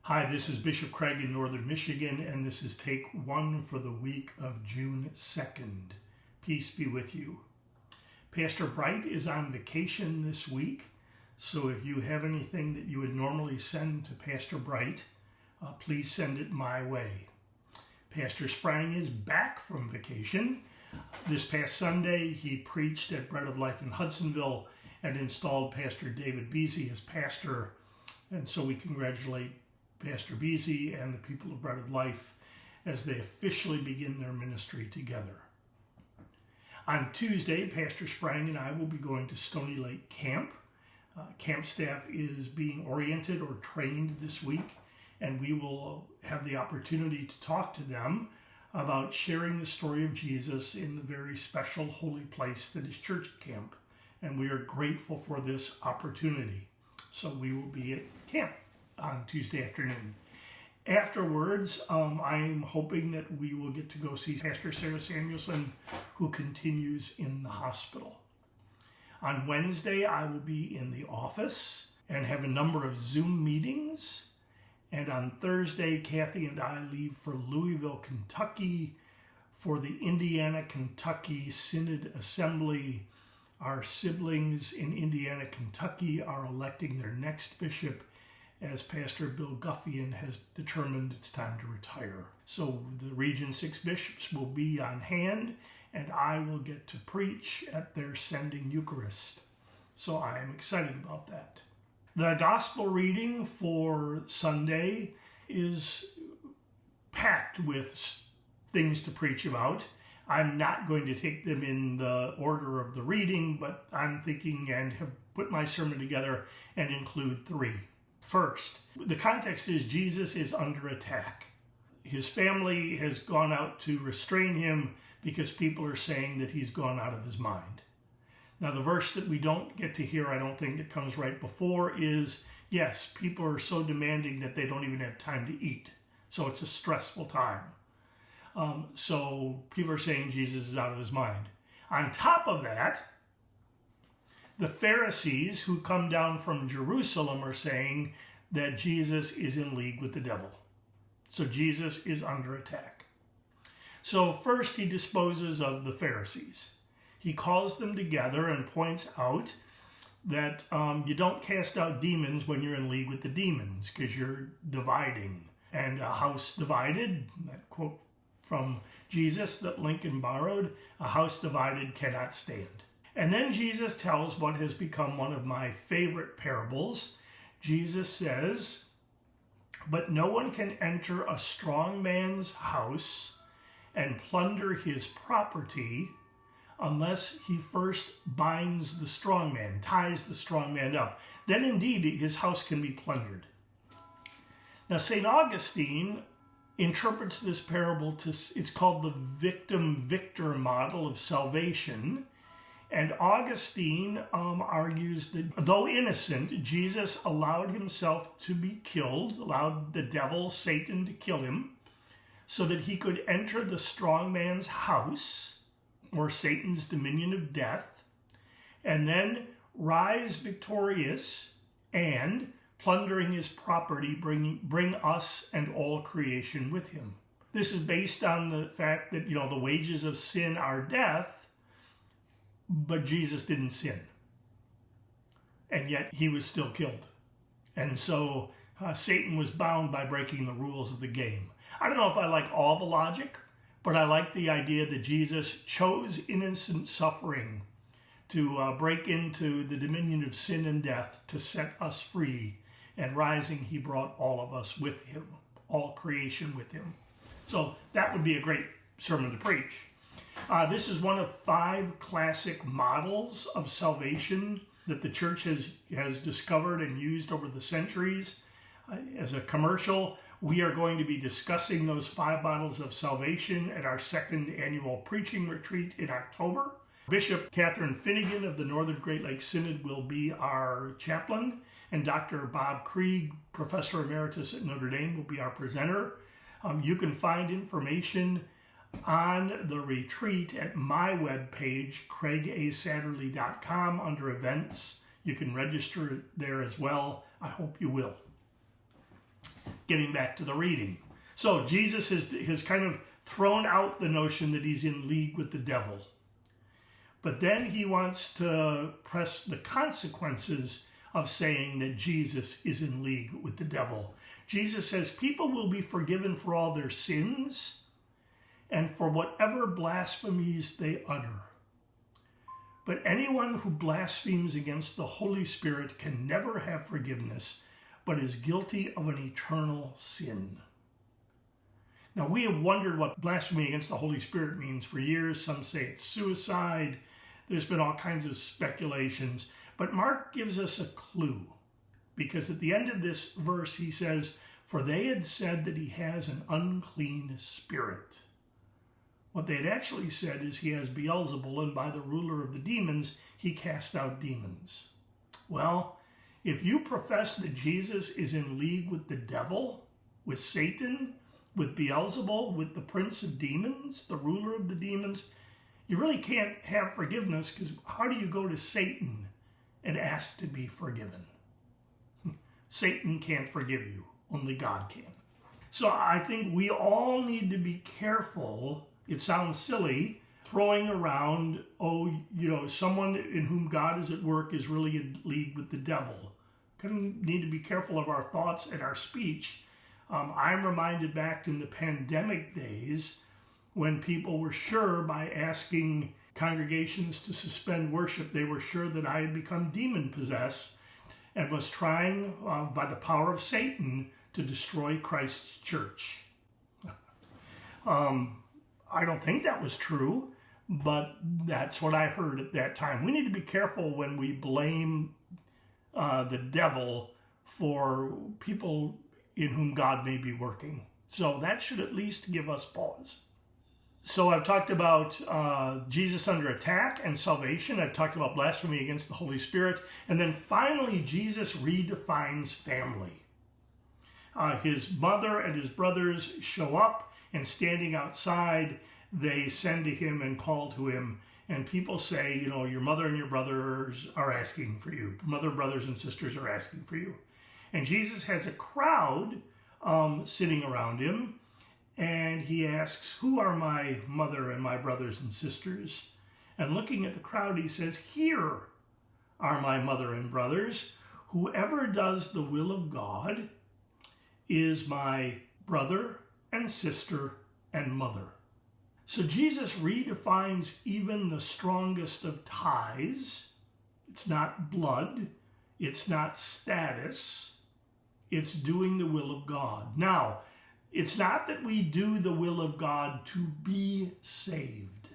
Hi, this is Bishop Craig in Northern Michigan, and this is take one for the week of June 2nd. Peace be with you. Pastor Bright is on vacation this week, so if you have anything that you would normally send to Pastor Bright, please send it my way. Pastor Sprang is back from vacation. This past Sunday, he preached at Bread of Life in Hudsonville and installed Pastor David Beasy as pastor, and so we congratulate Pastor Beasy and the people of Bread of Life as they officially begin their ministry together. On Tuesday, Pastor Sprang and I will be going to Stony Lake Camp. Camp staff is being oriented or trained this week, and we will have the opportunity to talk to them about sharing the story of Jesus in the very special holy place that is church camp. And we are grateful for this opportunity. So we will be at camp on Tuesday afternoon. Afterwards, I'm hoping that we will get to go see Pastor Sarah Samuelson, who continues in the hospital. On Wednesday, I will be in the office and have a number of Zoom meetings. And on Thursday, Kathy and I leave for Louisville, Kentucky for the Indiana-Kentucky Synod Assembly. Our siblings in Indiana, Kentucky are electing their next bishop, as Pastor Bill Guffian has determined it's time to retire. So the Region 6 bishops will be on hand, and I will get to preach at their sending Eucharist. So I am excited about that. The gospel reading for Sunday is packed with things to preach about. I'm not going to take them in the order of the reading, but I'm thinking and have put my sermon together and include three. First, the context is Jesus is under attack. His family has gone out to restrain him because people are saying that he's gone out of his mind. Now, the verse that we don't get to hear, I don't think, that comes right before is, yes, people are so demanding that they don't even have time to eat. So it's a stressful time. So people are saying Jesus is out of his mind. On top of that, the Pharisees who come down from Jerusalem are saying that Jesus is in league with the devil. So Jesus is under attack. So first he disposes of the Pharisees. He calls them together and points out that you don't cast out demons when you're in league with the demons because you're dividing. And a house divided, that quote from Jesus that Lincoln borrowed, a house divided cannot stand. And then Jesus tells what has become one of my favorite parables. Jesus says, "But no one can enter a strong man's house and plunder his property unless he first binds the strong man, ties the strong man up. Then indeed his house can be plundered." Now St. Augustine interprets this parable it's called the victim-victor model of salvation. And Augustine argues that though innocent, Jesus allowed himself to be killed, allowed the devil, Satan, to kill him, so that he could enter the strong man's house, or Satan's dominion of death, and then rise victorious and, plundering his property, bring us and all creation with him. This is based on the fact that, the wages of sin are death, but Jesus didn't sin. And yet he was still killed. And so Satan was bound by breaking the rules of the game. I don't know if I like all the logic, but I like the idea that Jesus chose innocent suffering to break into the dominion of sin and death to set us free. And rising, he brought all of us with him, all creation with him. So that would be a great sermon to preach. This is one of 5 classic models of salvation that the church has discovered and used over the centuries. As a commercial, we are going to be discussing those 5 models of salvation at our 2nd annual preaching retreat in October. Bishop Catherine Finnegan of the Northern Great Lakes Synod will be our chaplain, and Dr. Bob Krieg, Professor Emeritus at Notre Dame, will be our presenter. You can find information on the retreat at my webpage, craigasatterley.com, under events. You can register there as well. I hope you will. Getting back to the reading. So Jesus has kind of thrown out the notion that he's in league with the devil. But then he wants to press the consequences of saying that Jesus is in league with the devil. Jesus says people will be forgiven for all their sins and for whatever blasphemies they utter. But anyone who blasphemes against the Holy Spirit can never have forgiveness, but is guilty of an eternal sin. Now, we have wondered what blasphemy against the Holy Spirit means for years. Some say it's suicide. There's been all kinds of speculations. But Mark gives us a clue, because at the end of this verse he says, "For they had said that he has an unclean spirit." What they had actually said is he has Beelzebul, and by the ruler of the demons, he cast out demons. Well, if you profess that Jesus is in league with the devil, with Satan, with Beelzebul, with the prince of demons, the ruler of the demons, you really can't have forgiveness, because how do you go to Satan and ask to be forgiven? Satan can't forgive you. Only God can. So I think we all need to be careful. It sounds silly, throwing around, someone in whom God is at work is really in league with the devil. Kind of need to be careful of our thoughts and our speech. I'm reminded back in the pandemic days when people were sure by asking congregations to suspend worship, they were sure that I had become demon-possessed and was trying, by the power of Satan, to destroy Christ's church. I don't think that was true, but that's what I heard at that time. We need to be careful when we blame the devil for people in whom God may be working. So that should at least give us pause. So I've talked about Jesus under attack and salvation. I've talked about blasphemy against the Holy Spirit. And then finally, Jesus redefines family. His mother and his brothers show up, and standing outside, they send to him and call to him. And people say, your mother and your brothers are asking for you. Mother, brothers, and sisters are asking for you. And Jesus has a crowd sitting around him. And he asks, who are my mother and my brothers and sisters? And looking at the crowd, he says, here are my mother and brothers. Whoever does the will of God is my brother and sister and mother. So Jesus redefines even the strongest of ties. It's not blood. It's not status. It's doing the will of God. Now, it's not that we do the will of God to be saved.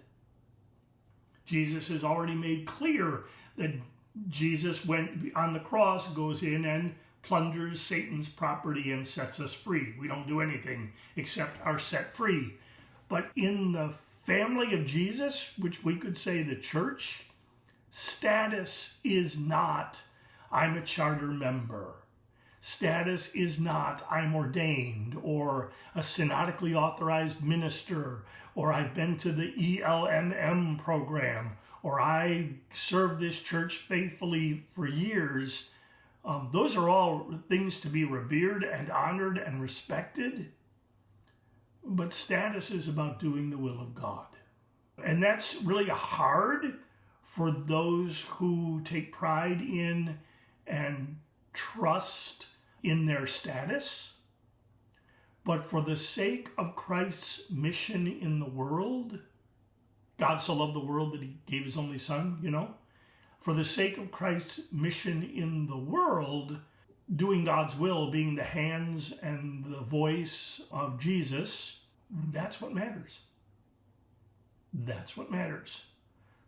Jesus has already made clear that Jesus went on the cross, goes in and plunders Satan's property and sets us free. We don't do anything except are set free. But in the family of Jesus, which we could say the church, status is not, I'm a charter member. Status is not, I'm ordained, or a synodically authorized minister, or I've been to the ELMM program, or I served this church faithfully for years. Those are all things to be revered and honored and respected. But status is about doing the will of God. And that's really hard for those who take pride in and trust in their status. But for the sake of Christ's mission in the world, God so loved the world that he gave his only son, For the sake of Christ's mission in the world, doing God's will, being the hands and the voice of Jesus, that's what matters. That's what matters.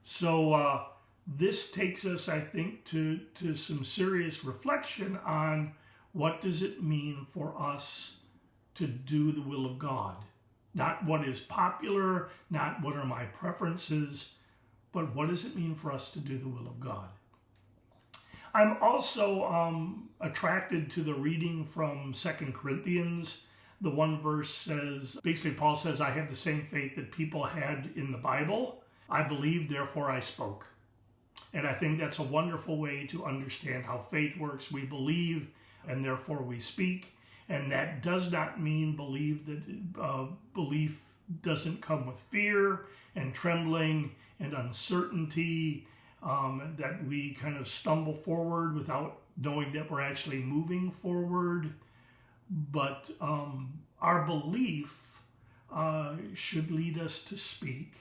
So this takes us, I think, to some serious reflection on what does it mean for us to do the will of God. Not what is popular, not what are my preferences, but what does it mean for us to do the will of God? I'm also attracted to the reading from 2 Corinthians. The one verse says, basically Paul says, I have the same faith that people had in the Bible. I believed, therefore I spoke. And I think that's a wonderful way to understand how faith works. We believe, and therefore we speak. And that does not mean belief doesn't come with fear and trembling and uncertainty, that we kind of stumble forward without knowing that we're actually moving forward. But our belief should lead us to speak.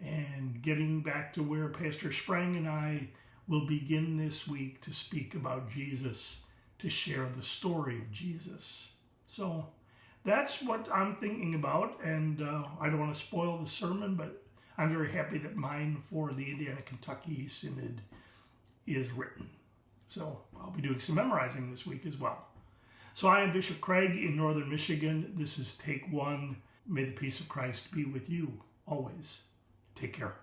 And getting back to where Pastor Sprang and I will begin this week to speak about Jesus, to share the story of Jesus. So that's what I'm thinking about, and I don't want to spoil the sermon, but I'm very happy that mine for the Indiana-Kentucky Synod is written. So I'll be doing some memorizing this week as well. So I am Bishop Craig in Northern Michigan. This is Take One. May the peace of Christ be with you always. Take care.